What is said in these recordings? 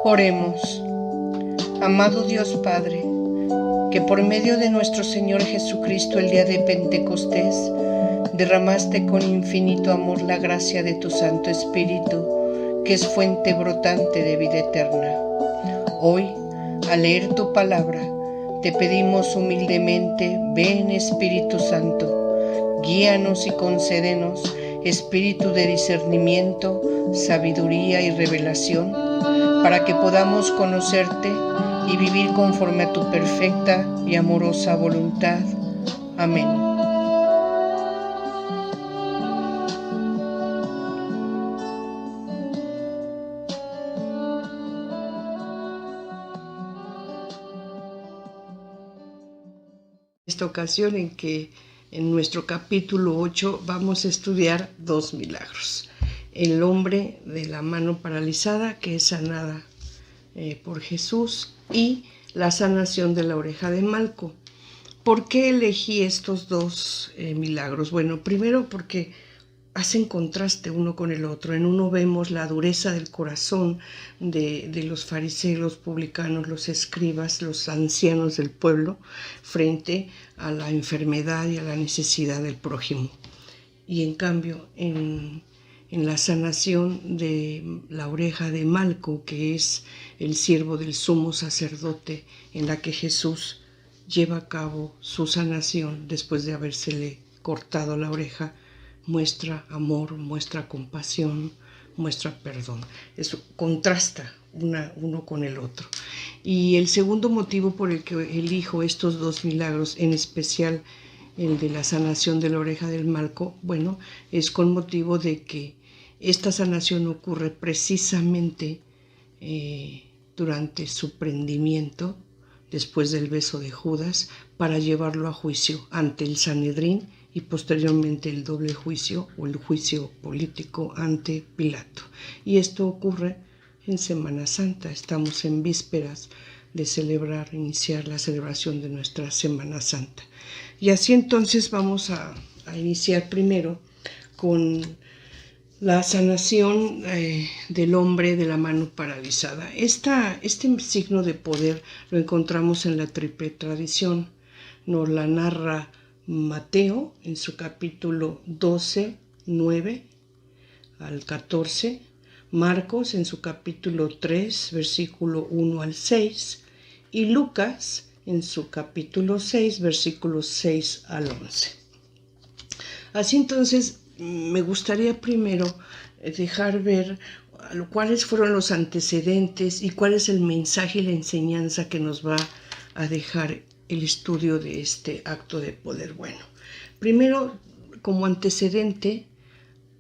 Oremos. Amado Dios Padre, que por medio de nuestro Señor Jesucristo el día de Pentecostés derramaste con infinito amor la gracia de tu Santo Espíritu, que es fuente brotante de vida eterna. Hoy, al leer tu palabra, te pedimos humildemente, ven Espíritu Santo, guíanos y concédenos espíritu de discernimiento, sabiduría y revelación, para que podamos conocerte y vivir conforme a tu perfecta y amorosa voluntad. Amén. Esta ocasión en nuestro capítulo 8 vamos a estudiar 2 milagros. El hombre de la mano paralizada, que es sanada por Jesús, y la sanación de la oreja de Malco. ¿Por qué elegí estos 2 milagros? Bueno, primero porque hacen contraste uno con el otro. En uno vemos la dureza del corazón de los fariseos, los publicanos, los escribas, los ancianos del pueblo, frente a la enfermedad y a la necesidad del prójimo. Y en cambio, en la sanación de la oreja de Malco, que es el siervo del sumo sacerdote, en la que Jesús lleva a cabo su sanación después de habérsele cortado la oreja, muestra amor, muestra compasión, muestra perdón. Eso contrasta uno con el otro. Y el segundo motivo por el que elijo estos 2 milagros, en especial el de la sanación de la oreja del Malco, bueno, es con motivo de que esta sanación ocurre precisamente durante su prendimiento, después del beso de Judas, para llevarlo a juicio ante el Sanedrín y posteriormente el doble juicio o el juicio político ante Pilato. Y esto ocurre en Semana Santa. Estamos en vísperas de iniciar la celebración de nuestra Semana Santa. Y así entonces vamos a iniciar primero con la sanación del hombre de la mano paralizada. Este signo de poder lo encontramos en la triple tradición. Nos la narra Mateo en su capítulo 12, 9 al 14, Marcos en su capítulo 3, versículo 1 al 6, y Lucas en su capítulo 6, versículos 6 al 11. Así entonces, me gustaría primero dejar ver cuáles fueron los antecedentes y cuál es el mensaje y la enseñanza que nos va a dejar el estudio de este acto de poder. Bueno, primero, como antecedente,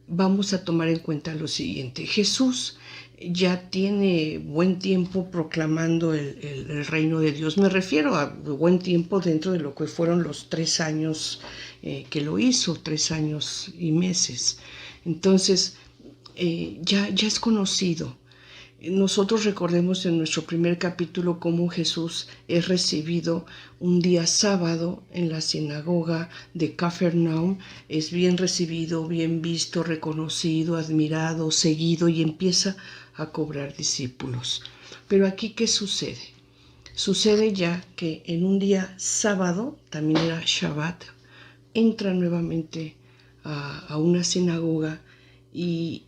vamos a tomar en cuenta lo siguiente. Jesús ya tiene buen tiempo proclamando el reino de Dios. Me refiero a buen tiempo dentro de lo que fueron los 3 años que lo hizo, 3 años y meses. Entonces, ya es conocido. Nosotros recordemos en nuestro primer capítulo cómo Jesús es recibido un día sábado en la sinagoga de Cafarnaum. Es bien recibido, bien visto, reconocido, admirado, seguido, y empieza a cobrar discípulos. Pero aquí, ¿qué sucede? Sucede ya que en un día sábado, también era Shabbat, entra nuevamente a una sinagoga y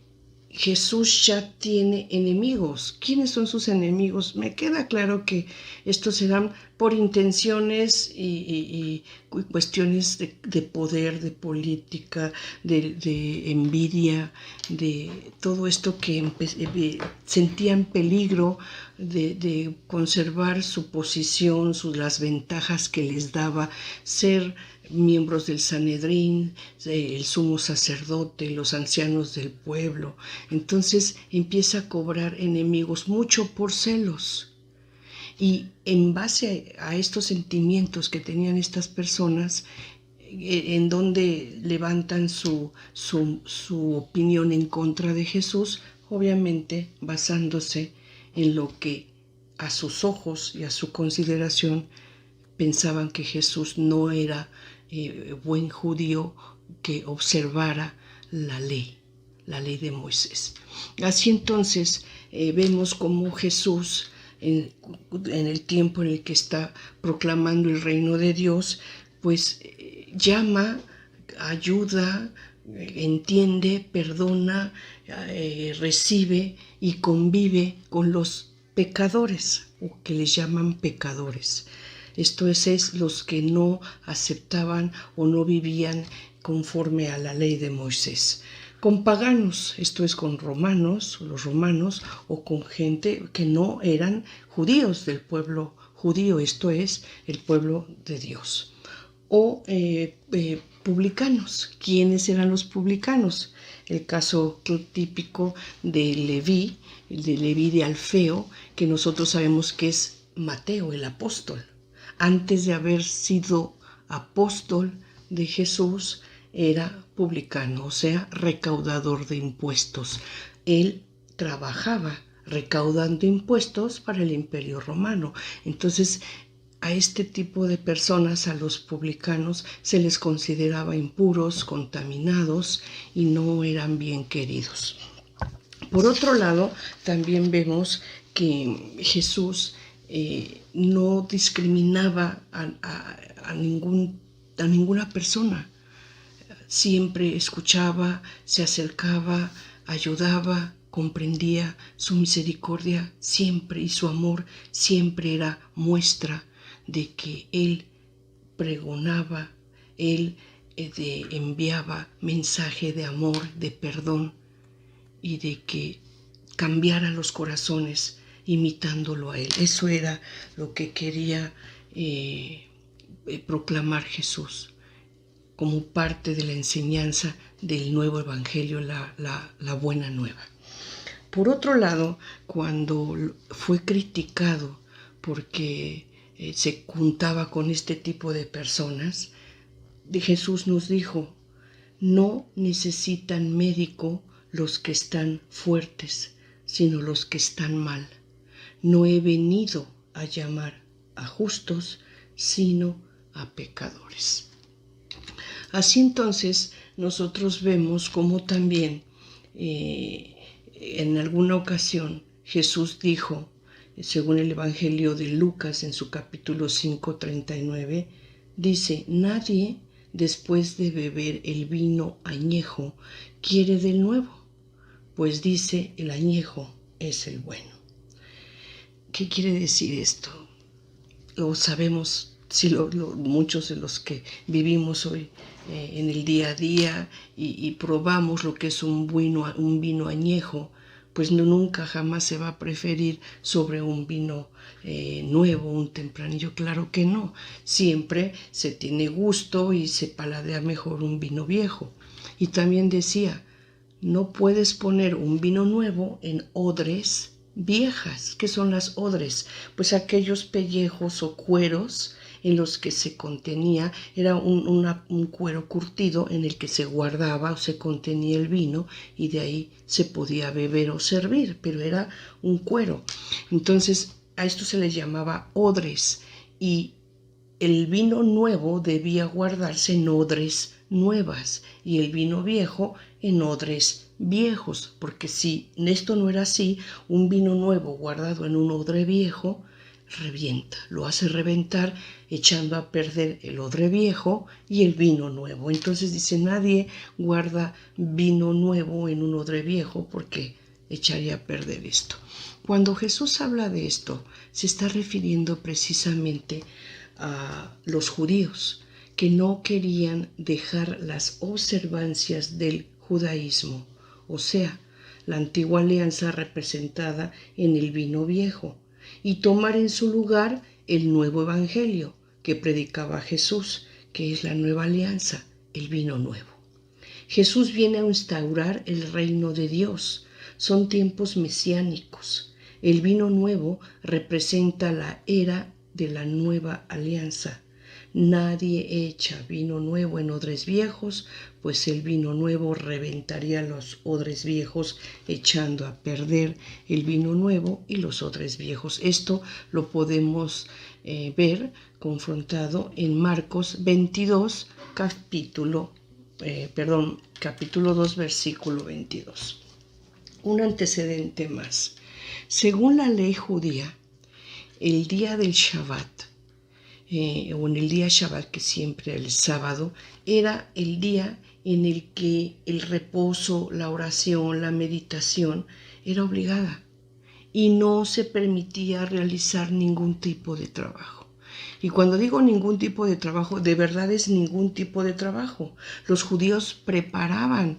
Jesús ya tiene enemigos. ¿Quiénes son sus enemigos? Me queda claro que estos serán por intenciones y cuestiones de poder, de política, de envidia, de todo esto que sentían peligro de conservar su posición, las ventajas que les daba ser miembros del Sanedrín, el sumo sacerdote, los ancianos del pueblo. Entonces empieza a cobrar enemigos, mucho por celos. Y en base a estos sentimientos que tenían estas personas, en donde levantan su opinión en contra de Jesús, obviamente basándose en lo que a sus ojos y a su consideración pensaban que Jesús no era buen judío que observara la ley de Moisés. Así entonces vemos cómo Jesús, en el tiempo en el que está proclamando el reino de Dios, pues llama, ayuda, entiende, perdona, recibe y convive con los pecadores, o que les llaman pecadores. Esto es los que no aceptaban o no vivían conforme a la ley de Moisés. Con paganos, esto es con romanos, los romanos, o con gente que no eran judíos del pueblo judío, esto es el pueblo de Dios. O publicanos. ¿Quiénes eran los publicanos? El caso típico de Leví, el de Leví de Alfeo, que nosotros sabemos que es Mateo, el apóstol. Antes de haber sido apóstol de Jesús, era publicano, o sea, recaudador de impuestos. Él trabajaba recaudando impuestos para el Imperio Romano. Entonces, a este tipo de personas, a los publicanos, se les consideraba impuros, contaminados y no eran bien queridos. Por otro lado, también vemos que Jesús no discriminaba a ninguna persona. Siempre escuchaba, se acercaba, ayudaba, comprendía. Su misericordia siempre y su amor siempre era muestra de que Él pregonaba, Él enviaba mensaje de amor, de perdón y de que cambiara los corazones imitándolo a Él. Eso era lo que quería proclamar Jesús como parte de la enseñanza del nuevo evangelio, la buena nueva. Por otro lado, cuando fue criticado porque se juntaba con este tipo de personas, Jesús nos dijo: no necesitan médico los que están fuertes, sino los que están mal. No he venido a llamar a justos, sino a pecadores. Así entonces nosotros vemos cómo también en alguna ocasión Jesús dijo, según el Evangelio de Lucas en su capítulo 5:39, dice: nadie después de beber el vino añejo quiere del nuevo, pues dice: el añejo es el bueno. ¿Qué quiere decir esto? Lo sabemos, muchos de los que vivimos hoy en el día a día y probamos lo que es un vino añejo, pues nunca jamás se va a preferir sobre un vino nuevo, un tempranillo. Claro que no. Siempre se tiene gusto y se paladea mejor un vino viejo. Y también decía: no puedes poner un vino nuevo en odres viejas. ¿Qué son las odres? Pues aquellos pellejos o cueros en los que se contenía, era un cuero curtido en el que se guardaba o se contenía el vino y de ahí se podía beber o servir, pero era un cuero. Entonces a esto se les llamaba odres y el vino nuevo debía guardarse en odres nuevas y el vino viejo en odres viejos, porque si esto no era así, un vino nuevo guardado en un odre viejo revienta, lo hace reventar, echando a perder el odre viejo y el vino nuevo. Entonces dice: nadie guarda vino nuevo en un odre viejo porque echaría a perder esto. Cuando Jesús habla de esto, se está refiriendo precisamente a los judíos que no querían dejar las observancias del judaísmo, o sea, la antigua alianza representada en el vino viejo, y tomar en su lugar el nuevo evangelio que predicaba Jesús, que es la nueva alianza, el vino nuevo. Jesús viene a instaurar el reino de Dios. Son tiempos mesiánicos. El vino nuevo representa la era de la nueva alianza. Nadie echa vino nuevo en odres viejos, pues el vino nuevo reventaría los odres viejos, echando a perder el vino nuevo y los odres viejos. Esto lo podemos ver confrontado en Marcos 22, capítulo 2, versículo 22. Un antecedente más. Según la ley judía, el día del Shabbat, o en el día Shabbat, que siempre el sábado, era el día en el que el reposo, la oración, la meditación era obligada y no se permitía realizar ningún tipo de trabajo. Y cuando digo ningún tipo de trabajo, de verdad es ningún tipo de trabajo. Los judíos preparaban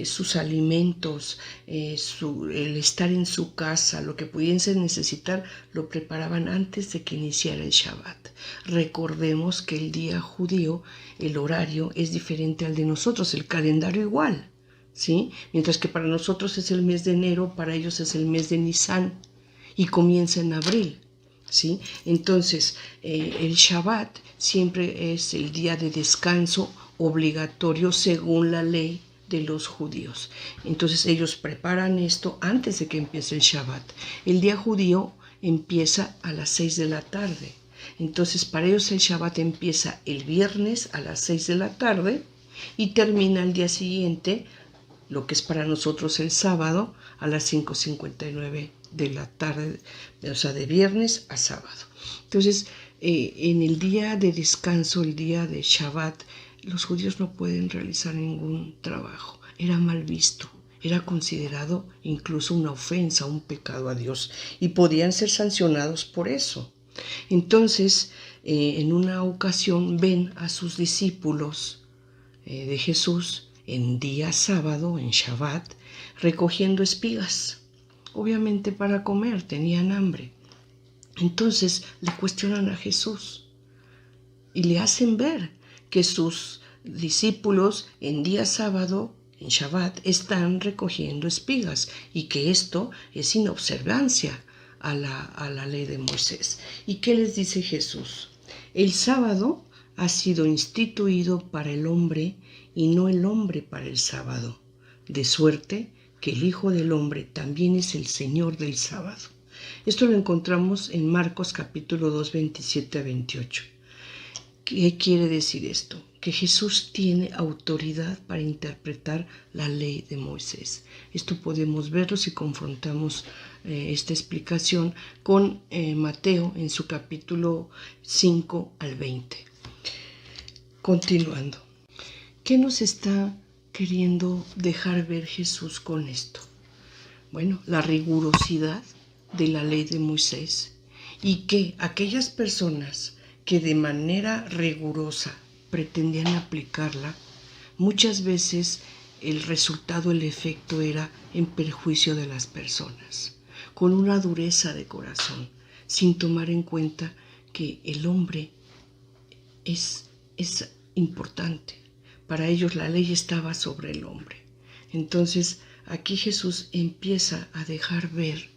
sus alimentos, el estar en su casa, lo que pudiesen necesitar, lo preparaban antes de que iniciara el Shabbat. Recordemos que el día judío, el horario es diferente al de nosotros, el calendario igual, ¿sí? Mientras que para nosotros es el mes de enero, para ellos es el mes de Nisan y comienza en abril, ¿sí? Entonces, el Shabbat siempre es el día de descanso obligatorio según la ley de los judíos. Entonces, ellos preparan esto antes de que empiece el Shabbat. El día judío empieza a las 6 de la tarde. Entonces, para ellos el Shabbat empieza el viernes a las 6 de la tarde y termina el día siguiente, lo que es para nosotros el sábado, a las 5:59 de la tarde, o sea, de viernes a sábado. Entonces, en el día de descanso, el día de Shabbat, los judíos no pueden realizar ningún trabajo. Era mal visto, era considerado incluso una ofensa, un pecado a Dios, y podían ser sancionados por eso. Entonces, en una ocasión ven a sus discípulos de Jesús en día sábado, en Shabbat, recogiendo espigas, obviamente para comer, tenían hambre. Entonces le cuestionan a Jesús y le hacen ver que sus discípulos en día sábado, en Shabbat, están recogiendo espigas y que esto es inobservancia a la ley de Moisés. ¿Y qué les dice Jesús? El sábado ha sido instituido para el hombre y no el hombre para el sábado, de suerte que el Hijo del Hombre también es el Señor del sábado. Esto lo encontramos en Marcos capítulo 2, 27 a 28. ¿Qué quiere decir esto? Que Jesús tiene autoridad para interpretar la ley de Moisés. Esto podemos verlo si confrontamos esta explicación con Mateo en su capítulo 5 al 20. Continuando. ¿Qué nos está queriendo dejar ver Jesús con esto? Bueno, la rigurosidad de la ley de Moisés y que aquellas personas que de manera rigurosa pretendían aplicarla, muchas veces el resultado, el efecto era en perjuicio de las personas, con una dureza de corazón, sin tomar en cuenta que el hombre es importante. Para ellos la ley estaba sobre el hombre. Entonces aquí Jesús empieza a dejar ver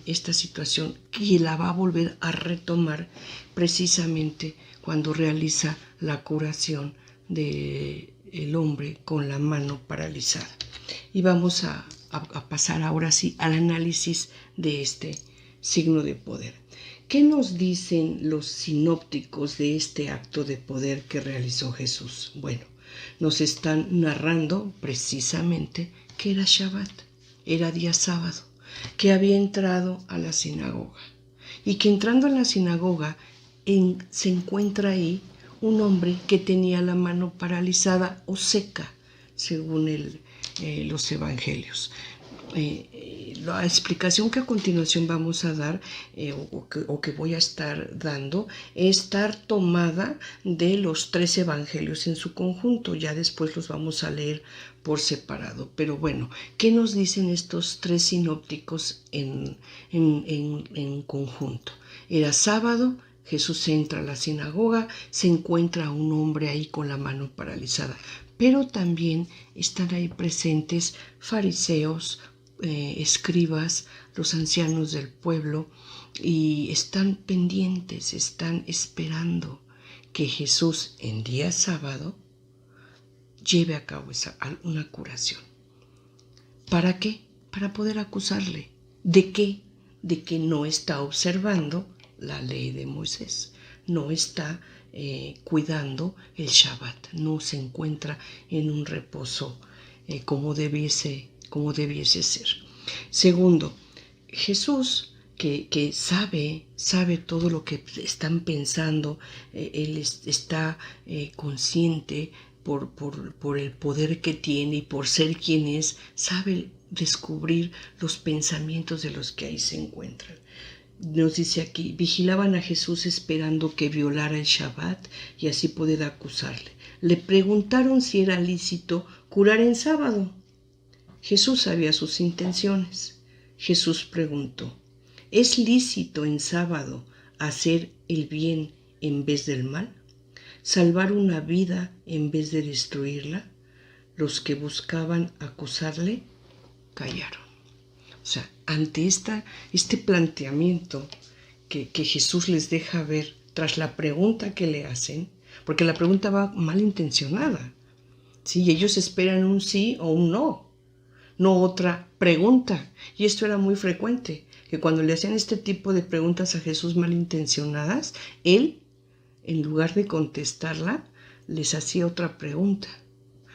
esta situación y la va a volver a retomar precisamente cuando realiza la curación del hombre con la mano paralizada. Y vamos a pasar ahora sí al análisis de este signo de poder. ¿Qué nos dicen los sinópticos de este acto de poder que realizó Jesús? Bueno, nos están narrando precisamente que era Shabbat, era día sábado, que había entrado a la sinagoga y que entrando a la sinagoga se encuentra ahí un hombre que tenía la mano paralizada o seca, según los evangelios. La explicación que a continuación vamos a dar o que voy a estar dando está tomada de los 3 evangelios en su conjunto. Ya después los vamos a leer por separado. Pero bueno, ¿qué nos dicen estos 3 sinópticos en conjunto? Era sábado, Jesús entra a la sinagoga, se encuentra un hombre ahí con la mano paralizada, pero también están ahí presentes fariseos, escribas, los ancianos del pueblo, y están pendientes, están esperando que Jesús en día sábado lleve a cabo una curación. ¿Para qué? Para poder acusarle. ¿De qué? De que no está observando la ley de Moisés, no está cuidando el Shabbat, no se encuentra en un reposo como debiese ser. Segundo, Jesús, que sabe todo lo que están pensando, él está consciente por el poder que tiene y por ser quien es, sabe descubrir los pensamientos de los que ahí se encuentran. Nos dice aquí, vigilaban a Jesús esperando que violara el Shabbat y así poder acusarle. Le preguntaron si era lícito curar en sábado. Jesús sabía sus intenciones. Jesús preguntó, ¿es lícito en sábado hacer el bien en vez del mal? ¿Salvar una vida en vez de destruirla? Los que buscaban acusarle callaron. O sea, ante este planteamiento que Jesús les deja ver tras la pregunta que le hacen, porque la pregunta va malintencionada, ¿sí? Ellos esperan un sí o un no, no otra pregunta. Y esto era muy frecuente, que cuando le hacían este tipo de preguntas a Jesús malintencionadas, él, en lugar de contestarla, les hacía otra pregunta,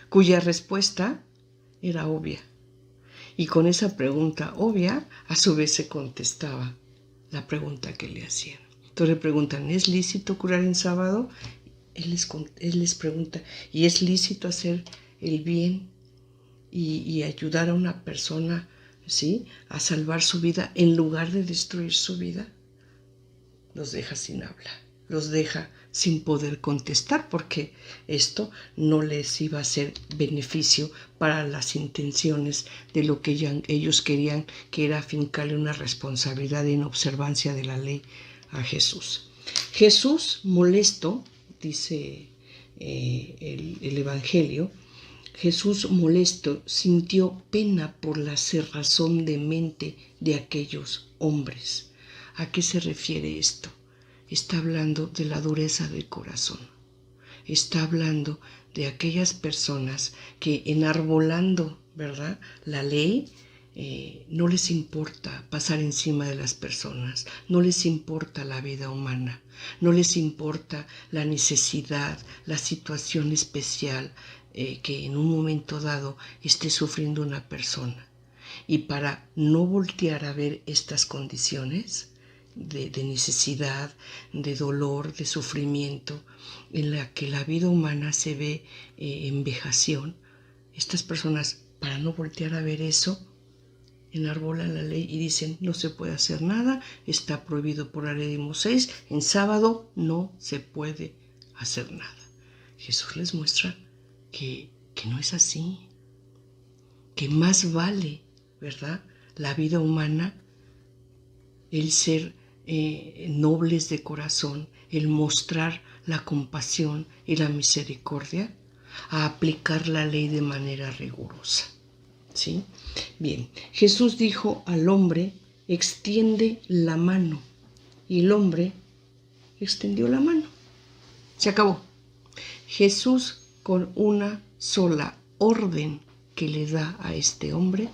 cuya respuesta era obvia. Y con esa pregunta obvia, a su vez se contestaba la pregunta que le hacían. Entonces le preguntan, ¿es lícito curar en sábado? Él les pregunta, ¿y es lícito hacer el bien y ayudar a una persona, ¿sí?, a salvar su vida en lugar de destruir su vida? Los deja sin habla, los deja sin poder contestar, porque esto no les iba a ser beneficio para las intenciones de lo que ellos querían, que era afincarle una responsabilidad de inobservancia de la ley a Jesús. Jesús, molesto, dice el Evangelio, Jesús, molesto, sintió pena por la cerrazón de mente de aquellos hombres. ¿A qué se refiere esto? Está hablando de la dureza del corazón. Está hablando de aquellas personas que enarbolando, ¿verdad?, la ley, no les importa pasar encima de las personas, no les importa la vida humana, no les importa la necesidad, la situación especial que en un momento dado esté sufriendo una persona. Y para no voltear a ver estas condiciones de necesidad, de dolor, de sufrimiento, en la que la vida humana se ve en vejación, estas personas, para no voltear a ver eso, enarbolan la ley y dicen, no se puede hacer nada, está prohibido por la ley de Moisés, en sábado no se puede hacer nada. Jesús les muestra que no es así, que más vale, ¿verdad?, la vida humana, el ser nobles de corazón, el mostrar la compasión y la misericordia, a aplicar la ley de manera rigurosa. ¿Sí? Bien, Jesús dijo al hombre, extiende la mano. Y el hombre extendió la mano. Se acabó. Jesús, con una sola orden que le da a este hombre,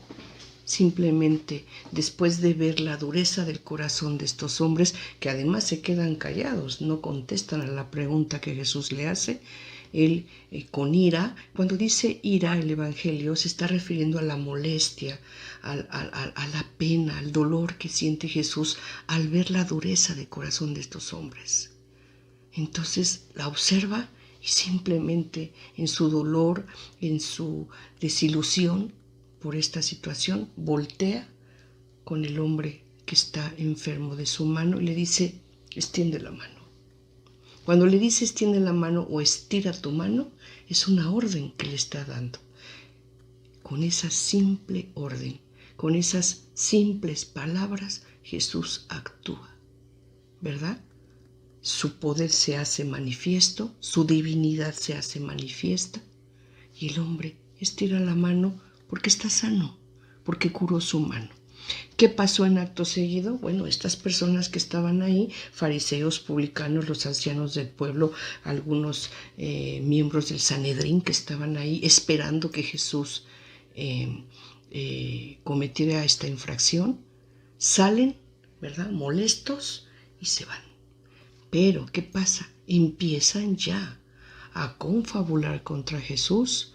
simplemente después de ver la dureza del corazón de estos hombres, que además se quedan callados, no contestan a la pregunta que Jesús le hace, él con ira, cuando dice ira el Evangelio se está refiriendo a la molestia, a la pena, al dolor que siente Jesús al ver la dureza de corazón de estos hombres. Entonces la observa y simplemente en su dolor, en su desilusión por esta situación, voltea con el hombre que está enfermo de su mano y le dice, extiende la mano. Cuando le dice extiende la mano o estira tu mano, es una orden que le está dando. Con esa simple orden, con esas simples palabras, Jesús actúa, ¿verdad? Su poder se hace manifiesto, su divinidad se hace manifiesta y el hombre estira la mano porque está sano, porque curó su mano. ¿Qué pasó en acto seguido? Bueno, estas personas que estaban ahí, fariseos, publicanos, los ancianos del pueblo, algunos miembros del Sanedrín que estaban ahí esperando que Jesús cometiera esta infracción, salen, ¿verdad?, molestos y se van. Pero, ¿qué pasa? Empiezan ya a confabular contra Jesús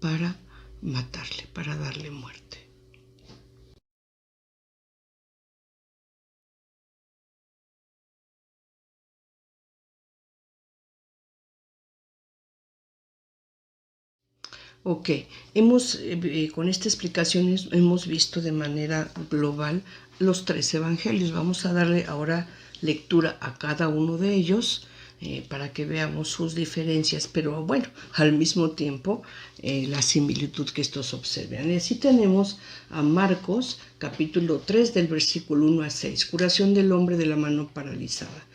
para matarle, para darle muerte. Ok, con esta explicación hemos visto de manera global los 3 evangelios. Vamos a darle ahora lectura a cada uno de ellos para que veamos sus diferencias, pero bueno, al mismo tiempo la similitud que estos observan. Y así tenemos a Marcos, capítulo 3, del versículo 1 a 6, curación del hombre de la mano paralizada.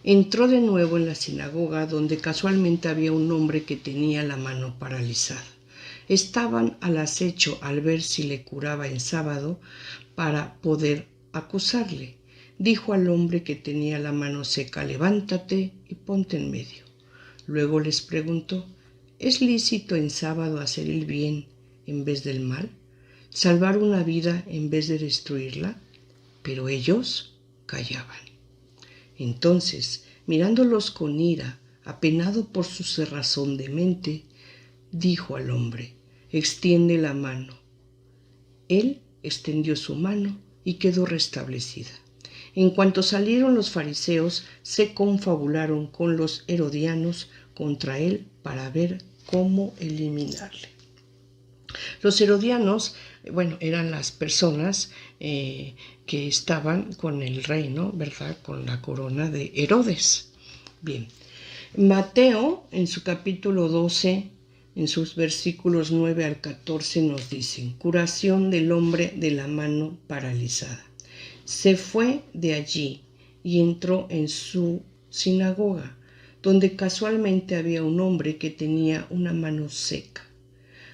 Entró de nuevo en la sinagoga, donde casualmente había un hombre que tenía la mano paralizada. Estaban al acecho al ver si le curaba en sábado para poder acusarle. Dijo al hombre que tenía la mano seca: levántate y ponte en medio. Luego les preguntó: ¿es lícito en sábado hacer el bien en vez del mal? ¿Salvar una vida en vez de destruirla? Pero ellos callaban. Entonces, mirándolos con ira, apenado por su cerrazón de mente, dijo al hombre: extiende la mano. Él extendió su mano y quedó restablecida. En cuanto salieron los fariseos, se confabularon con los herodianos contra él para ver cómo eliminarle. Los herodianos, eran las personas que estaban con el reino, ¿verdad? Con la corona de Herodes. Bien, Mateo, en su capítulo 12, en sus versículos 9 al 14, nos dicen: curación del hombre de la mano paralizada. Se fue de allí y entró en su sinagoga, donde casualmente había un hombre que tenía una mano seca.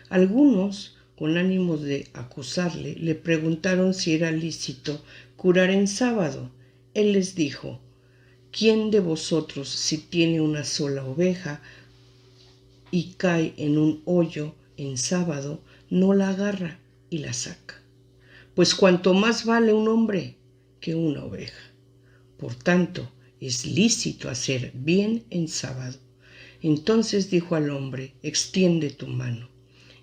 Algunos, con ánimos de acusarle, le preguntaron si era lícito curar en sábado. Él les dijo: ¿quién de vosotros, si tiene una sola oveja y cae en un hoyo en sábado, no la agarra y la saca? Pues cuanto más vale un hombre que una oveja. Por tanto, es lícito hacer bien en sábado. Entonces dijo al hombre: extiende tu mano.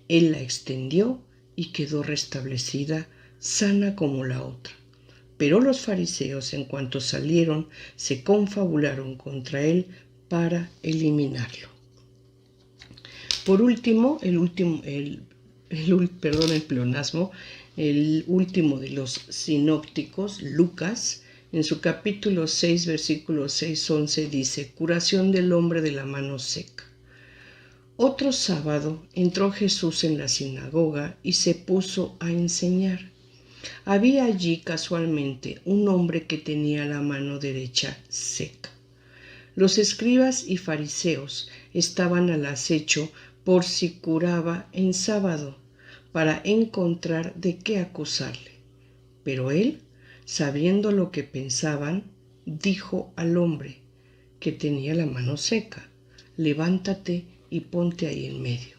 Él la extendió y quedó restablecida, sana como la otra. Pero los fariseos, en cuanto salieron, se confabularon contra él para eliminarlo. Por último, el pleonasmo, el último de los sinópticos, Lucas, en su capítulo 6, versículos 6-11, dice: curación del hombre de la mano seca. Otro sábado entró Jesús en la sinagoga y se puso a enseñar. Había allí casualmente un hombre que tenía la mano derecha seca. Los escribas y fariseos estaban al acecho por si curaba en sábado, para encontrar de qué acusarle. Pero él, sabiendo lo que pensaban, dijo al hombre que tenía la mano seca: levántate y ponte ahí en medio.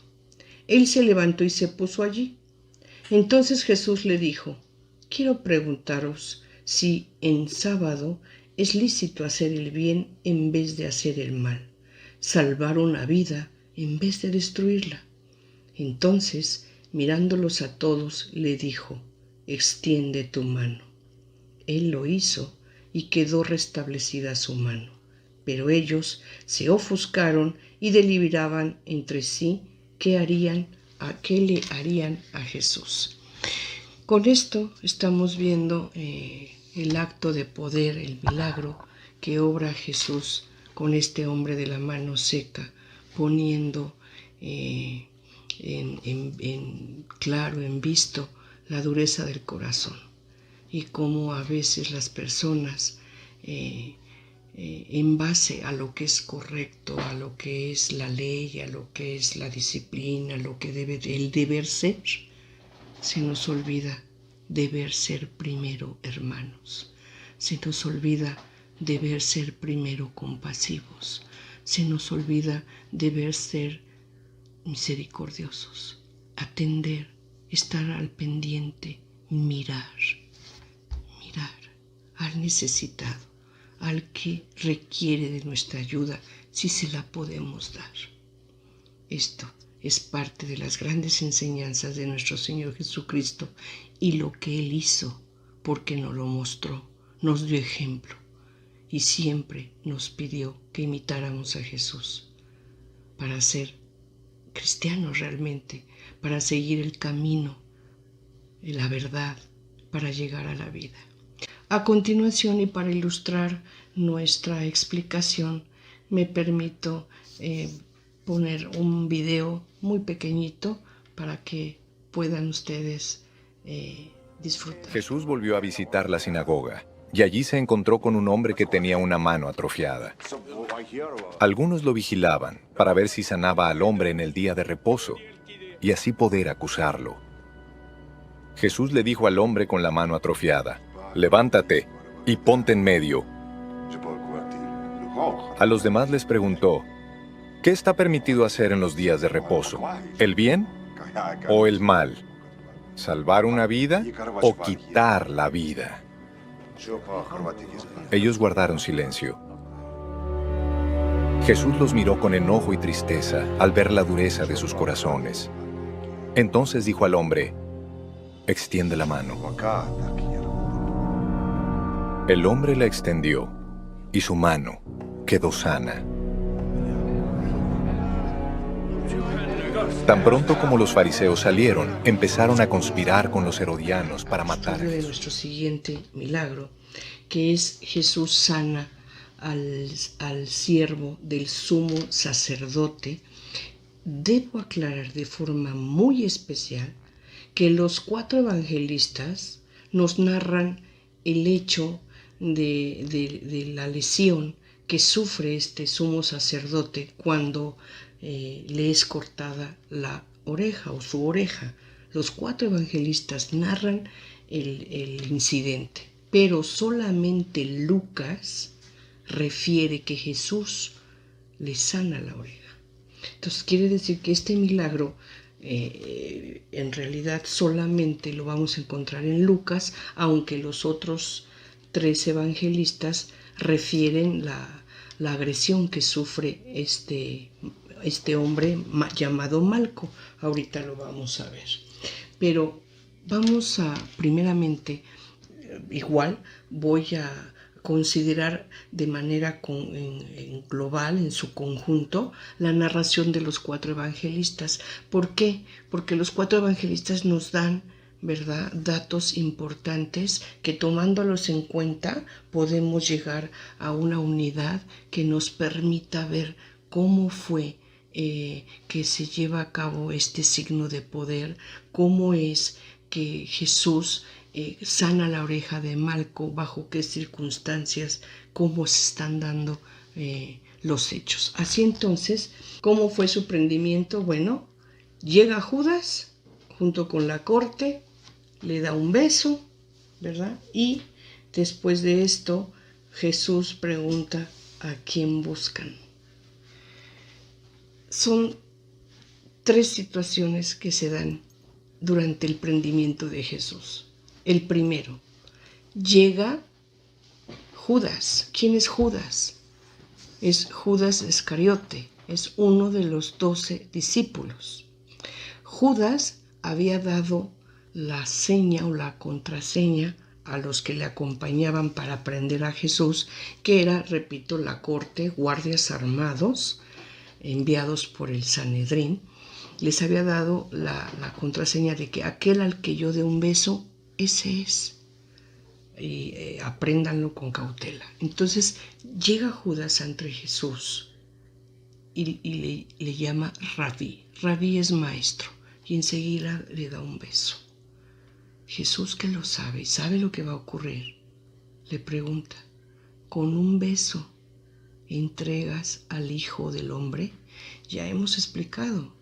Él se levantó y se puso allí. Entonces Jesús le dijo: quiero preguntaros si en sábado es lícito hacer el bien en vez de hacer el mal, salvar una vida en vez de destruirla. Entonces, mirándolos a todos, le dijo: extiende tu mano. Él lo hizo y quedó restablecida su mano. Pero ellos se ofuscaron y deliberaban entre sí qué le harían a Jesús. Con esto estamos viendo el acto de poder, el milagro que obra Jesús con este hombre de la mano seca, poniendo claro, en visto, la dureza del corazón y cómo a veces las personas en base a lo que es correcto, a lo que es la ley, a lo que es la disciplina, lo que el deber ser, se nos olvida deber ser primero hermanos, se nos olvida deber ser primero compasivos, se nos olvida deber ser misericordiosos, atender, estar al pendiente, mirar al necesitado, al que requiere de nuestra ayuda, si se la podemos dar. Esto es parte de las grandes enseñanzas de nuestro Señor Jesucristo y lo que Él hizo, porque nos lo mostró, nos dio ejemplo y siempre nos pidió que imitáramos a Jesús para ser cristianos realmente, para seguir el camino, la verdad, para llegar a la vida. A continuación, y para ilustrar nuestra explicación, me permito poner un video muy pequeñito para que puedan ustedes disfrutar. Jesús volvió a visitar la sinagoga, y allí se encontró con un hombre que tenía una mano atrofiada. Algunos lo vigilaban para ver si sanaba al hombre en el día de reposo, y así poder acusarlo. Jesús le dijo al hombre con la mano atrofiada: «Levántate y ponte en medio». A los demás les preguntó: «¿Qué está permitido hacer en los días de reposo? ¿El bien o el mal? ¿Salvar una vida o quitar la vida?». Ellos guardaron silencio. Jesús los miró con enojo y tristeza al ver la dureza de sus corazones. Entonces dijo al hombre: «Extiende la mano». El hombre la extendió, y su mano quedó sana. Tan pronto como los fariseos salieron, empezaron a conspirar con los herodianos para matar a Estudio de Jesús. nuestro siguiente milagro, que es Jesús sana al siervo del sumo sacerdote. Debo aclarar de forma muy especial que los 4 evangelistas nos narran el hecho de la lesión que sufre este sumo sacerdote cuando le es cortada la oreja o su oreja. Los 4 evangelistas narran el incidente, pero solamente Lucas refiere que Jesús le sana la oreja. Entonces quiere decir que este milagro en realidad solamente lo vamos a encontrar en Lucas, aunque los otros 3 evangelistas refieren la agresión que sufre este hombre llamado Malco. Ahorita lo vamos a ver. Pero vamos a, primeramente, igual voy a considerar de manera en global, en su conjunto, la narración de los 4 evangelistas. ¿Por qué? Porque los 4 evangelistas nos dan, ¿verdad?, datos importantes que, tomándolos en cuenta, podemos llegar a una unidad que nos permita ver cómo fue que se lleva a cabo este signo de poder, cómo es que Jesús sana la oreja de Malco, bajo qué circunstancias, cómo se están dando los hechos. Así entonces, ¿cómo fue su prendimiento? Bueno, llega Judas junto con la corte, le da un beso, ¿verdad? Y después de esto, Jesús pregunta: ¿a quién buscan? Son 3 situaciones que se dan durante el prendimiento de Jesús. El primero, llega Judas. ¿Quién es Judas? Es Judas Iscariote, es uno de los 12 discípulos. Judas había dado la seña o la contraseña a los que le acompañaban para prender a Jesús, que era, repito, la corte, guardias armados, enviados por el Sanedrín. Les había dado la contraseña de que aquel al que yo dé un beso, ese es. Y apréndanlo con cautela. Entonces llega Judas ante Jesús y le llama Rabí. Rabí es maestro, y enseguida le da un beso. Jesús, que lo sabe y sabe lo que va a ocurrir, le pregunta: ¿con un beso entregas al Hijo del Hombre? Ya hemos explicado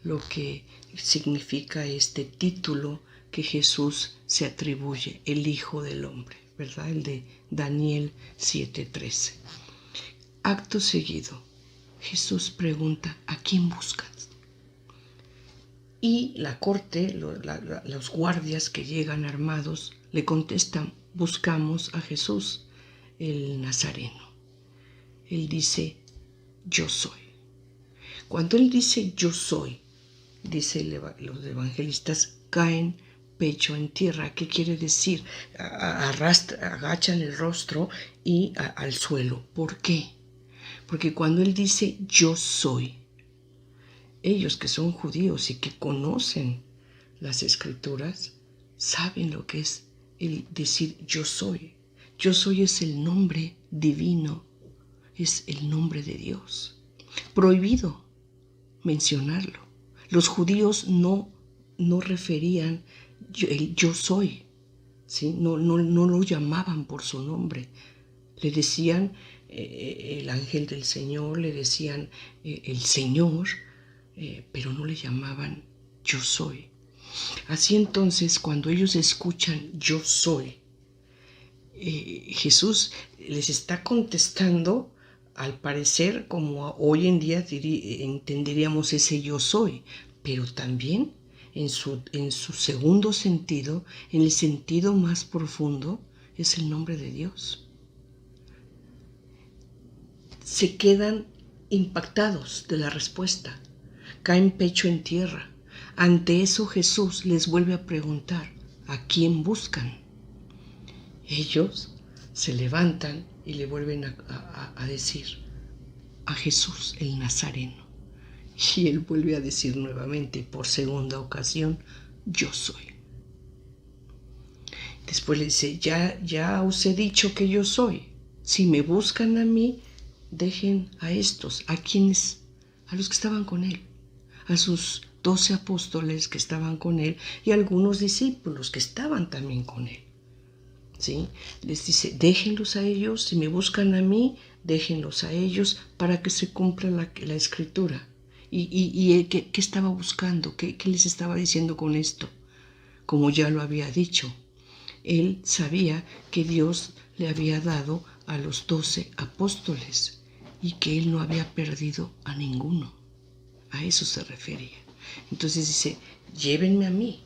lo que significa este título que Jesús se atribuye, el Hijo del Hombre, ¿verdad? El de Daniel 7:13. Acto seguido, Jesús pregunta: ¿a quién buscas? Y la corte, los guardias que llegan armados, le contestan: buscamos a Jesús, el Nazareno. Él dice: yo soy. Cuando él dice yo soy, los evangelistas, caen pecho en tierra. ¿Qué quiere decir? Agachan el rostro y al suelo. ¿Por qué? Porque cuando él dice yo soy, ellos que son judíos y que conocen las Escrituras, saben lo que es el decir yo soy. Yo soy es el nombre divino, es el nombre de Dios. Prohibido mencionarlo. Los judíos no referían el yo soy, ¿sí? No lo llamaban por su nombre. Le decían el ángel del Señor, le decían el Señor, pero no le llamaban yo soy. Así entonces, cuando ellos escuchan yo soy, Jesús les está contestando, al parecer, como hoy en día entenderíamos ese yo soy, pero también en su segundo sentido, en el sentido más profundo, es el nombre de Dios. Se quedan impactados de la respuesta, caen pecho en tierra. Ante eso Jesús les vuelve a preguntar, ¿a quién buscan? Ellos se levantan y le vuelven a decir, a Jesús el Nazareno. Y él vuelve a decir nuevamente, por segunda ocasión, yo soy. Después le dice, ya os he dicho que yo soy. Si me buscan a mí, dejen a estos, a quienes, a los que estaban con él, a sus 12 apóstoles que estaban con él y algunos discípulos que estaban también con él. ¿Sí? Les dice, déjenlos a ellos, si me buscan a mí, déjenlos a ellos para que se cumpla la escritura. ¿Y qué estaba buscando? ¿Qué les estaba diciendo con esto? Como ya lo había dicho, él sabía que Dios le había dado a los 12 apóstoles y que él no había perdido a ninguno. A eso se refería. Entonces dice, llévenme a mí,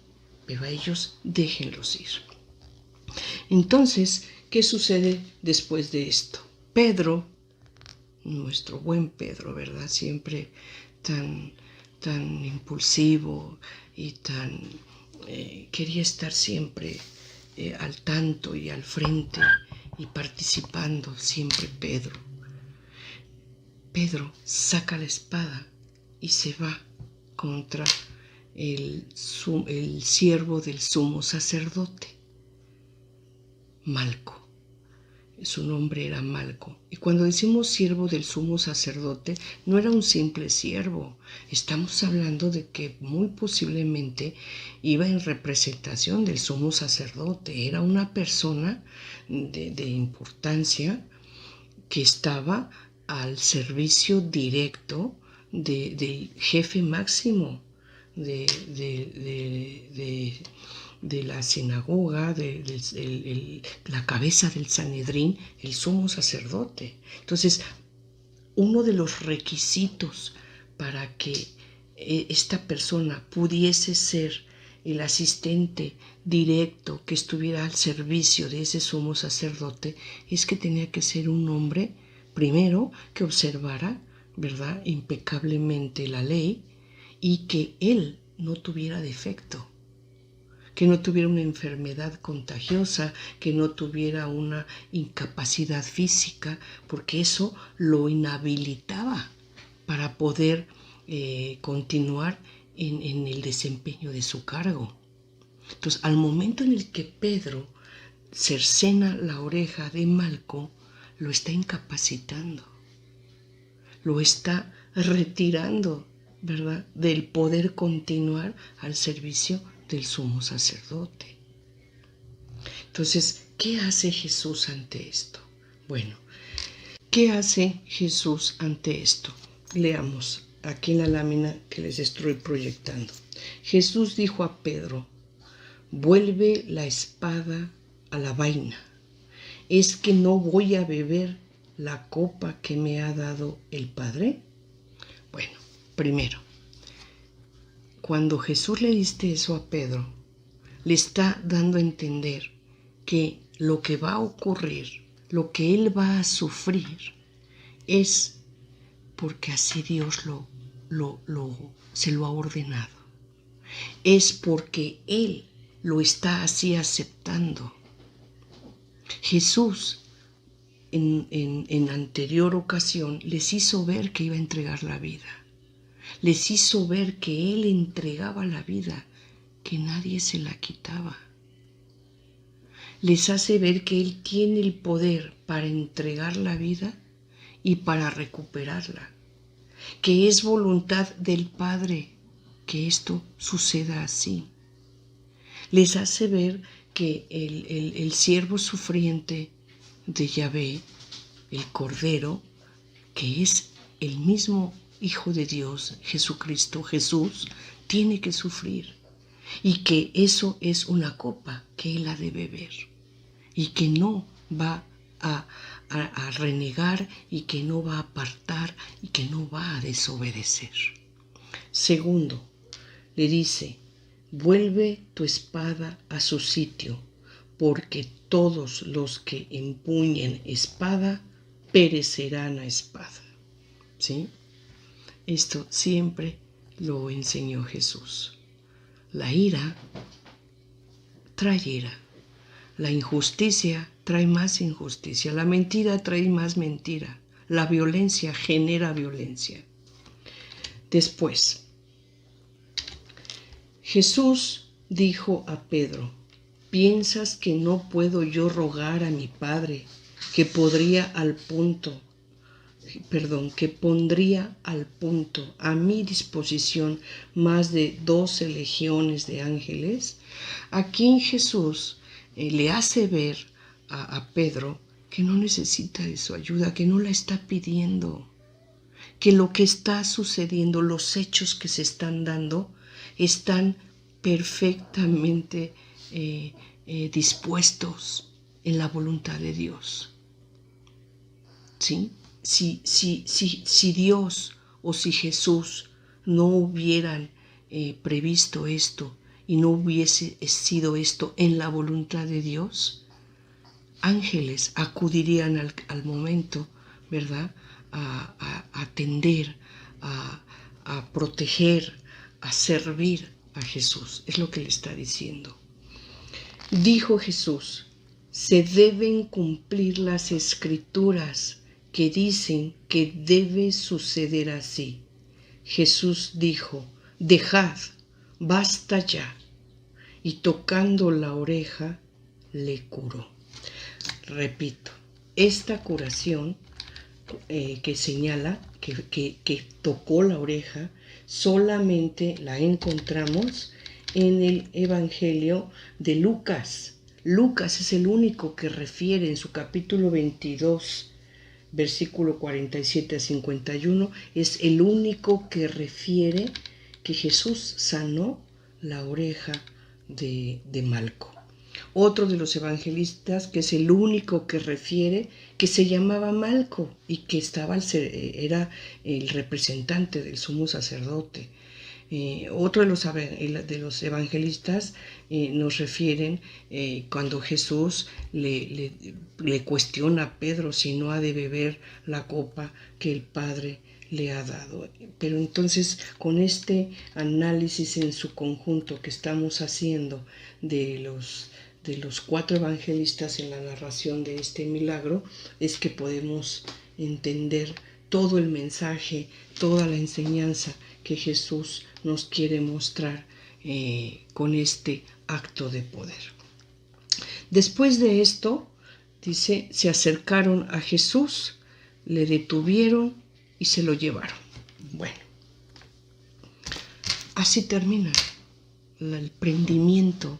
pero a ellos déjenlos ir. Entonces, ¿qué sucede después de esto? Pedro, nuestro buen Pedro, ¿verdad? Siempre tan impulsivo y tan quería estar siempre al tanto y al frente y participando siempre Pedro. Pedro saca la espada y se va contra el siervo del sumo sacerdote, Malco. Su nombre era Malco. Y cuando decimos siervo del sumo sacerdote, no era un simple siervo. Estamos hablando de que muy posiblemente iba en representación del sumo sacerdote. Era una persona de importancia que estaba al servicio directo del jefe máximo de la sinagoga, la cabeza del Sanedrín, el sumo sacerdote. Entonces, uno de los requisitos para que esta persona pudiese ser el asistente directo que estuviera al servicio de ese sumo sacerdote es que tenía que ser un hombre, primero, que observara, ¿verdad?, impecablemente la ley y que él no tuviera defecto, que no tuviera una enfermedad contagiosa, que no tuviera una incapacidad física, porque eso lo inhabilitaba para poder continuar en el desempeño de su cargo. Entonces, al momento en el que Pedro cercena la oreja de Malco, lo está incapacitando, lo está retirando, ¿verdad?, del poder continuar al servicio del sumo sacerdote. Entonces, ¿qué hace Jesús ante esto? Bueno, ¿qué hace Jesús ante esto? Leamos aquí en la lámina que les estoy proyectando. Jesús dijo a Pedro, vuelve la espada a la vaina. ¿Es que no voy a beber la copa que me ha dado el Padre? Bueno, primero, cuando Jesús le dice eso a Pedro, le está dando a entender que lo que va a ocurrir, lo que él va a sufrir, es porque así Dios se lo ha ordenado. Es porque él lo está así aceptando. Jesús en anterior ocasión les hizo ver que iba a entregar la vida. Les hizo ver que Él entregaba la vida, que nadie se la quitaba. Les hace ver que Él tiene el poder para entregar la vida y para recuperarla, que es voluntad del Padre que esto suceda así. Les hace ver que el siervo sufriente de Yahvé, el Cordero, que es el mismo Hijo de Dios, Jesucristo, Jesús, tiene que sufrir y que eso es una copa que Él ha de beber y que no va a renegar y que no va a apartar y que no va a desobedecer. Segundo, le dice, vuelve tu espada a su sitio, porque todos los que empuñen espada perecerán a espada. ¿Sí? Esto siempre lo enseñó Jesús. La ira trae ira. La injusticia trae más injusticia. La mentira trae más mentira. La violencia genera violencia. Después, Jesús dijo a Pedro, ¿piensas que no puedo yo rogar a mi Padre que pondría al punto a mi disposición más de 12 legiones de ángeles? Aquí Jesús le hace ver a Pedro que no necesita de su ayuda, que no la está pidiendo, que lo que está sucediendo, los hechos que se están dando, están perfectamente dispuestos en la voluntad de Dios. ¿Sí? Si Dios o si Jesús no hubieran previsto esto y no hubiese sido esto en la voluntad de Dios, ángeles acudirían al momento, ¿verdad?, a atender, a proteger, a servir a Jesús. Es lo que le está diciendo. Dijo Jesús, se deben cumplir las escrituras que dicen que debe suceder así. Jesús dijo, dejad, basta ya. Y tocando la oreja, le curó. Repito, esta curación que señala que tocó la oreja, solamente la encontramos en el Evangelio de Lucas. Lucas es el único que refiere en su capítulo 22, versículo 47 a 51, es el único que refiere que Jesús sanó la oreja de Malco. Otro de los evangelistas, que es el único que refiere, que se llamaba Malco y que era el representante del sumo sacerdote. Otro de los evangelistas nos refieren cuando Jesús le cuestiona a Pedro si no ha de beber la copa que el Padre le ha dado. Pero entonces, con este análisis en su conjunto que estamos haciendo de los 4 evangelistas en la narración de este milagro, es que podemos entender todo el mensaje, toda la enseñanza que Jesús nos quiere mostrar con este acto de poder. Después de esto, dice, se acercaron a Jesús, le detuvieron y se lo llevaron. Bueno, así termina el prendimiento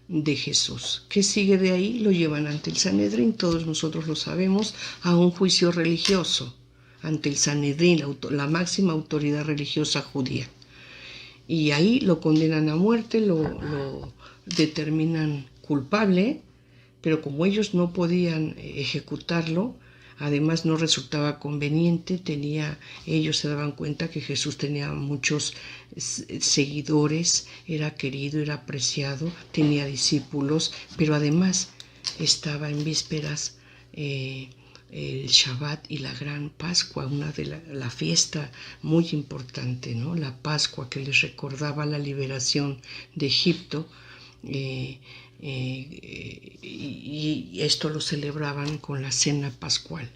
de Jesús. ¿Qué sigue de ahí? Lo llevan ante el Sanedrín, todos nosotros lo sabemos, a un juicio religioso, ante el Sanedrín, la máxima autoridad religiosa judía. Y ahí lo condenan a muerte, lo determinan culpable, pero como ellos no podían ejecutarlo, además no resultaba conveniente, ellos se daban cuenta que Jesús tenía muchos seguidores, era querido, era apreciado, tenía discípulos, pero además estaba en vísperas el Shabbat y la Gran Pascua, una de la fiesta muy importante, ¿no? La Pascua, que les recordaba la liberación de Egipto, y esto lo celebraban con la cena pascual,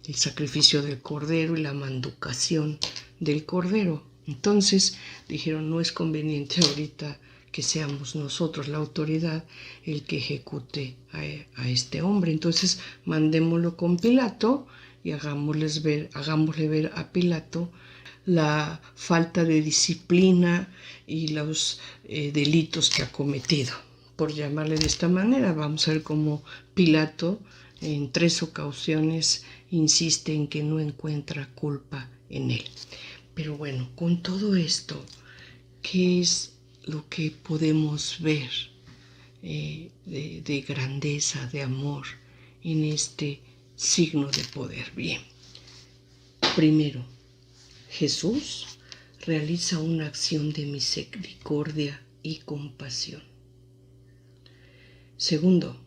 el sacrificio del cordero y la manducación del cordero, Entonces dijeron, no es conveniente ahorita que seamos nosotros la autoridad el que ejecute a este hombre. Entonces mandémoslo con Pilato y hagámosle ver a Pilato la falta de disciplina y los delitos que ha cometido. Por llamarle de esta manera, vamos a ver cómo Pilato en 3 ocasiones insiste en que no encuentra culpa en él. Pero bueno, con todo esto, ¿qué es lo que podemos ver de grandeza, de amor en este signo de poder? Bien, primero, Jesús realiza una acción de misericordia y compasión. Segundo,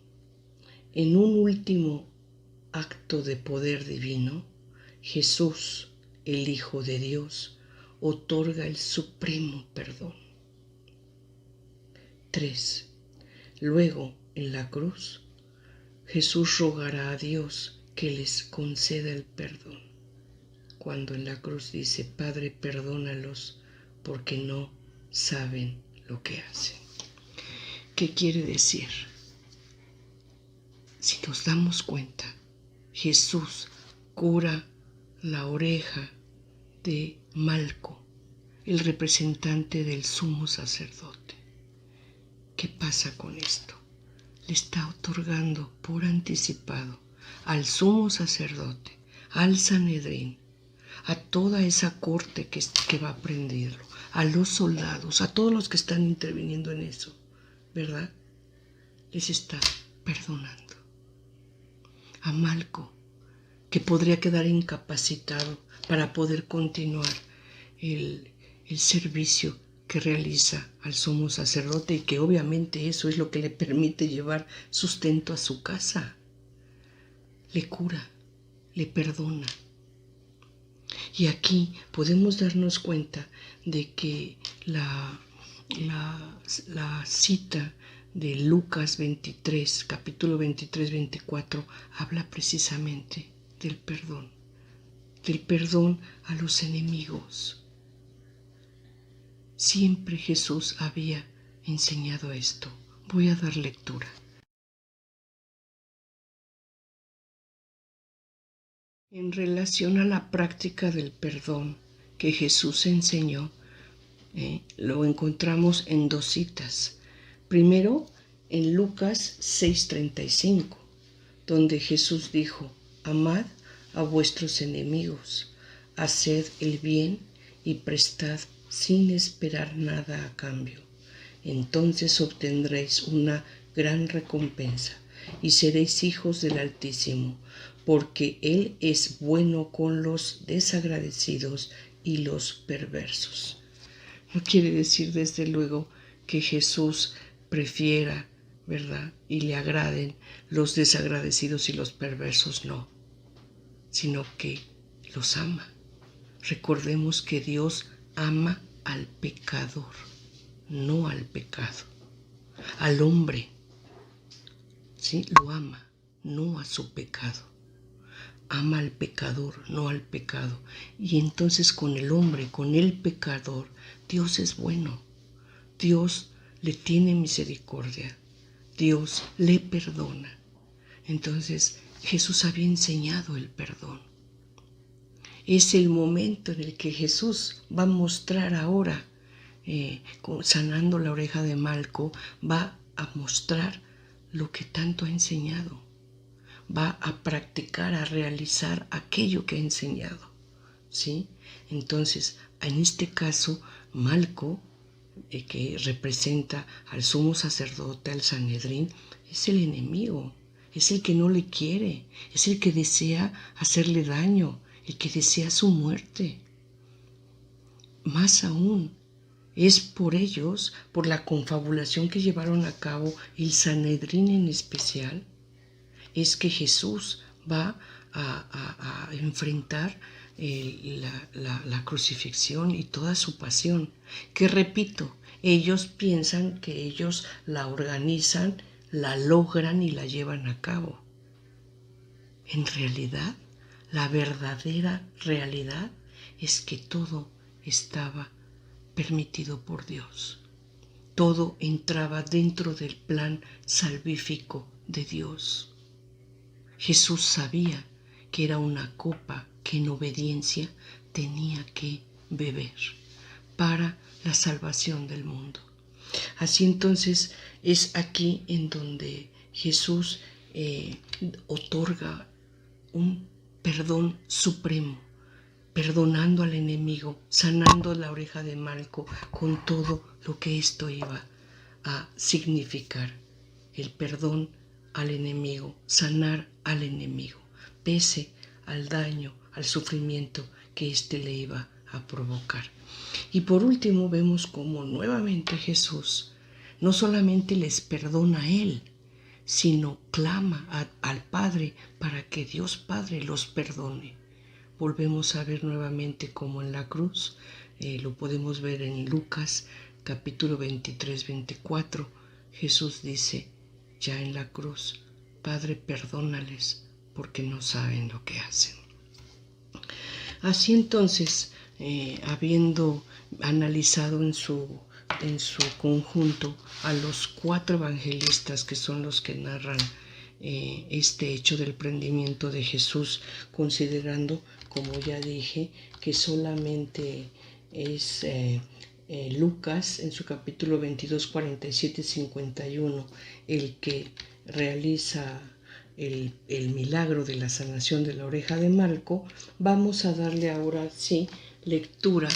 en un último acto de poder divino, Jesús, el Hijo de Dios, otorga el supremo perdón. 3. Luego, en la cruz, Jesús rogará a Dios que les conceda el perdón. Cuando en la cruz dice, Padre, perdónalos porque no saben lo que hacen. ¿Qué quiere decir? Si nos damos cuenta, Jesús cura la oreja de Malco, el representante del sumo sacerdote. ¿Qué pasa con esto? Le está otorgando por anticipado al sumo sacerdote, al Sanedrín, a toda esa corte que va a prenderlo, a los soldados, a todos los que están interviniendo en eso, ¿verdad? Les está perdonando. A Malco, que podría quedar incapacitado para poder continuar el servicio que realiza al sumo sacerdote y que obviamente eso es lo que le permite llevar sustento a su casa. Le cura, le perdona. Y aquí podemos darnos cuenta de que la cita de Lucas 23, capítulo 23, 24, habla precisamente del perdón a los enemigos. Siempre Jesús había enseñado esto. Voy a dar lectura. En relación a la práctica del perdón que Jesús enseñó, lo encontramos en 2 citas. Primero, en Lucas 6:35, donde Jesús dijo, amad a vuestros enemigos, haced el bien y prestad sin esperar nada a cambio. Entonces obtendréis una gran recompensa y seréis hijos del Altísimo, porque Él es bueno con los desagradecidos y los perversos. No quiere decir desde luego que Jesús prefiera, ¿verdad?, y le agraden los desagradecidos y los perversos, no, sino que los ama. Recordemos que Dios ama al pecador, no al pecado. Al hombre, ¿sí?, lo ama, no a su pecado. Ama al pecador, no al pecado. Y entonces con el hombre, con el pecador, Dios es bueno. Dios le tiene misericordia. Dios le perdona. Entonces Jesús había enseñado el perdón. Es el momento en el que Jesús va a mostrar ahora, sanando la oreja de Malco, va a mostrar lo que tanto ha enseñado. Va a practicar, a realizar aquello que ha enseñado, ¿sí? Entonces, en este caso, Malco, que representa al sumo sacerdote, al Sanedrín, es el enemigo, es el que no le quiere, es el que desea hacerle daño, el que desea su muerte. Más aún, es por ellos, por la confabulación que llevaron a cabo el Sanedrín en especial, es que Jesús va a enfrentar la crucifixión y toda su pasión, que repito, ellos piensan que ellos la organizan, la logran y la llevan a cabo. En realidad, la verdadera realidad es que todo estaba permitido por Dios. Todo entraba dentro del plan salvífico de Dios. Jesús sabía que era una copa que en obediencia tenía que beber para la salvación del mundo. Así entonces es aquí en donde Jesús otorga un perdón supremo, perdonando al enemigo, sanando la oreja de Malco con todo lo que esto iba a significar. El perdón al enemigo, sanar al enemigo, pese al daño, al sufrimiento que éste le iba a provocar. Y por último vemos cómo nuevamente Jesús no solamente les perdona a él, sino clama al Padre para que Dios Padre los perdone. Volvemos a ver nuevamente como en la cruz, lo podemos ver en Lucas capítulo 23-24, Jesús dice ya en la cruz, Padre, perdónales porque no saben lo que hacen. Así entonces, habiendo analizado en su conjunto a los 4 evangelistas que son los que narran este hecho del prendimiento de Jesús, considerando, como ya dije, que solamente es Lucas en su capítulo 22, 47 y 51 el que realiza el milagro de la sanación de la oreja de Malco, vamos a darle ahora sí lectura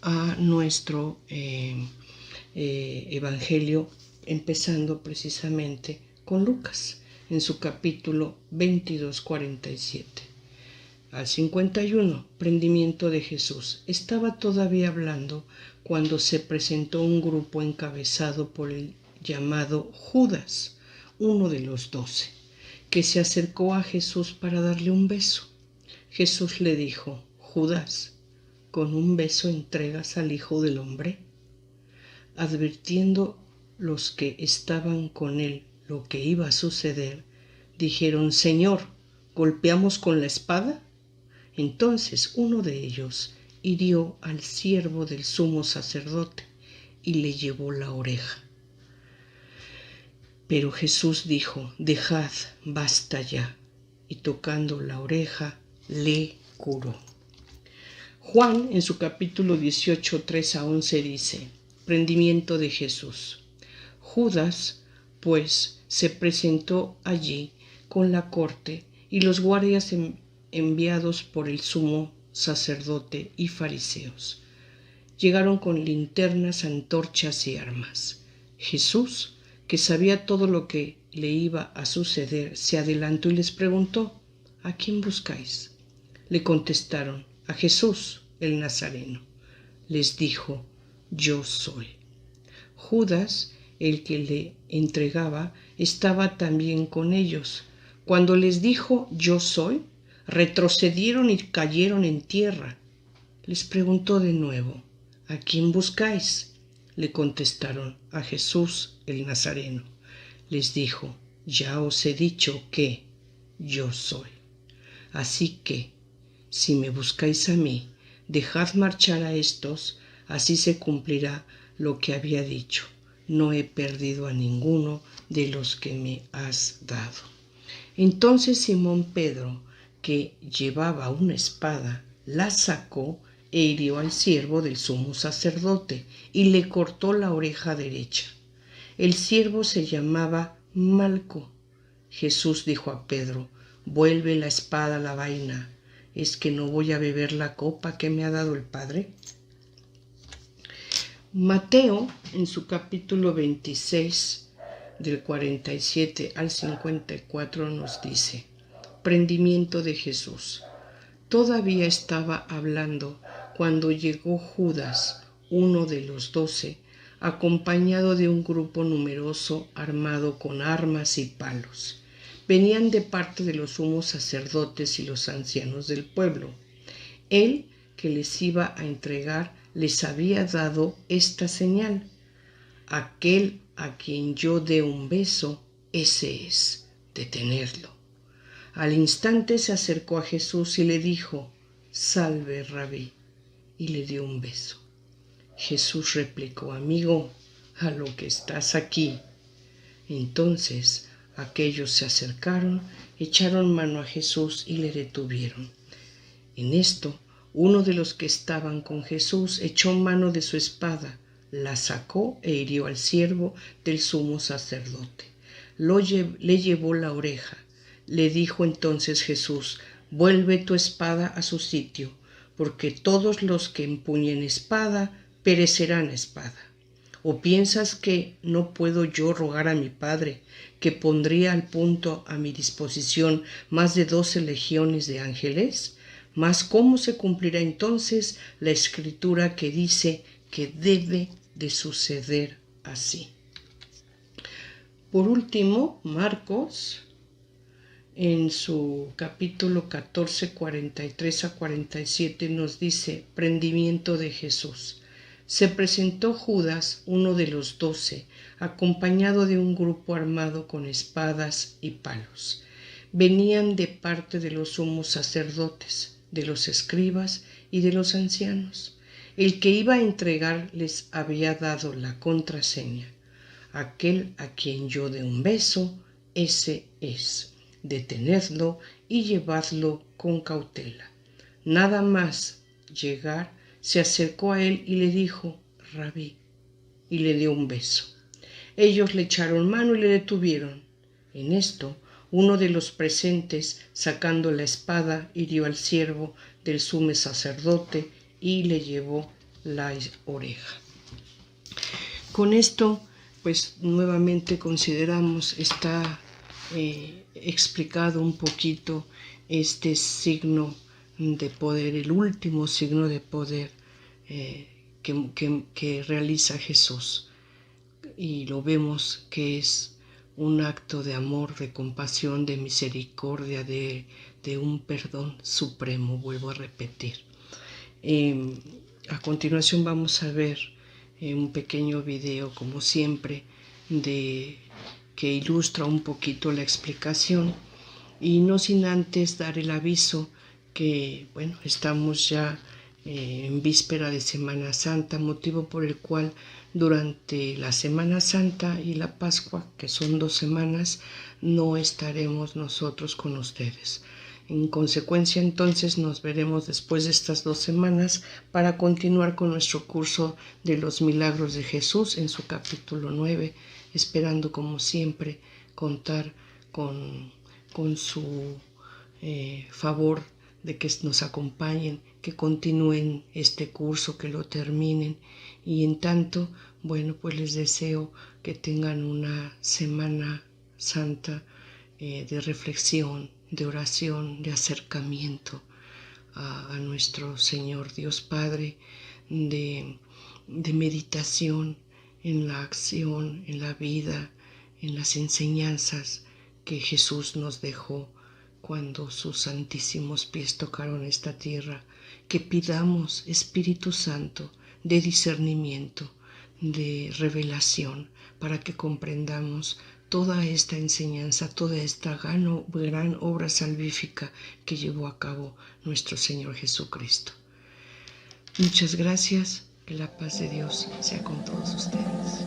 a nuestro evangelio, empezando precisamente con Lucas en su capítulo 22, 47 al 51, prendimiento de Jesús. Estaba todavía hablando cuando se presentó un grupo encabezado por el llamado Judas, uno de los 12, que se acercó a Jesús para darle un beso. Jesús le dijo, Judas, ¿con un beso entregas al Hijo del Hombre? Advirtiendo los que estaban con él lo que iba a suceder, dijeron, Señor, ¿golpeamos con la espada? Entonces uno de ellos hirió al siervo del sumo sacerdote y le llevó la oreja. Pero Jesús dijo, dejad, basta ya, y tocando la oreja, le curó. Juan, en su capítulo 18, 3-11, dice, prendimiento de Jesús. Judas, pues, se presentó allí con la corte y los guardias enviados por el sumo sacerdote y fariseos. Llegaron con linternas, antorchas y armas. Jesús, que sabía todo lo que le iba a suceder, se adelantó y les preguntó, ¿a quién buscáis? Le contestaron, a Jesús, el Nazareno. Les dijo, yo soy. Judas, el que le entregaba, estaba también con ellos. Cuando les dijo, yo soy, retrocedieron y cayeron en tierra. Les preguntó de nuevo, ¿a quién buscáis? Le contestaron, a Jesús el Nazareno. Les dijo, ya os he dicho que yo soy. Así que, si me buscáis a mí, dejad marchar a estos, así se cumplirá lo que había dicho. No he perdido a ninguno de los que me has dado. Entonces Simón Pedro, que llevaba una espada, la sacó e hirió al siervo del sumo sacerdote y le cortó la oreja derecha. El siervo se llamaba Malco. Jesús dijo a Pedro, vuelve la espada a la vaina, ¿es que no voy a beber la copa que me ha dado el Padre? Mateo, en su capítulo 26, del 47 al 54, nos dice, prendimiento de Jesús. Todavía estaba hablando cuando llegó Judas, uno de los 12, acompañado de un grupo numeroso armado con armas y palos. Venían de parte de los sumos sacerdotes y los ancianos del pueblo. Él, que les iba a entregar, les había dado esta señal. Aquel a quien yo dé un beso, ese es, detenedlo. Al instante se acercó a Jesús y le dijo, salve, Rabí, y le dio un beso. Jesús replicó: amigo, a lo que estás aquí. Entonces aquellos se acercaron, echaron mano a Jesús y le detuvieron. En esto, uno de los que estaban con Jesús echó mano de su espada, la sacó e hirió al siervo del sumo sacerdote. Le llevó la oreja. Le dijo entonces Jesús: vuelve tu espada a su sitio, porque todos los que empuñen espada perecerán a espada. ¿O piensas que no puedo yo rogar a mi Padre, que pondría al punto a mi disposición más de 12 legiones de ángeles? Mas ¿cómo se cumplirá entonces la escritura que dice que debe de suceder así? Por último, Marcos, en su capítulo 14, 43 a 47, nos dice: prendimiento de Jesús. Se presentó Judas, uno de los 12, acompañado de un grupo armado con espadas y palos. Venían de parte de los sumos sacerdotes, de los escribas y de los ancianos. El que iba a entregar les había dado la contraseña: aquel a quien yo dé un beso, ese es. Detenedlo y llevadlo con cautela. Nada más llegar, se acercó a él y le dijo: Rabí, y le dio un beso. Ellos le echaron mano y le detuvieron. En esto, uno de los presentes, sacando la espada, hirió al siervo del sumo sacerdote y le llevó la oreja. Con esto, pues nuevamente consideramos, está explicado un poquito este signo de poder, el último signo de poder que realiza Jesús. Y lo vemos que es un acto de amor, de compasión, de misericordia, de un perdón supremo, vuelvo a repetir. A continuación vamos a ver un pequeño video, como siempre, que ilustra un poquito la explicación, y no sin antes dar el aviso que, bueno, estamos ya en víspera de Semana Santa, motivo por el cual durante la Semana Santa y la Pascua, que son 2 semanas, no estaremos nosotros con ustedes. En consecuencia, entonces, nos veremos después de estas 2 semanas para continuar con nuestro curso de los milagros de Jesús en su capítulo 9, esperando, como siempre, contar con su favor de que nos acompañen, que continúen este curso, que lo terminen. Y en tanto, bueno, pues les deseo que tengan una Semana Santa de reflexión, de oración, de acercamiento a nuestro Señor Dios Padre, de meditación en la acción, en la vida, en las enseñanzas que Jesús nos dejó cuando sus santísimos pies tocaron esta tierra. Que pidamos Espíritu Santo de discernimiento, de revelación, para que comprendamos toda esta enseñanza, toda esta gran obra salvífica que llevó a cabo nuestro Señor Jesucristo. Muchas gracias, que la paz de Dios sea con todos ustedes.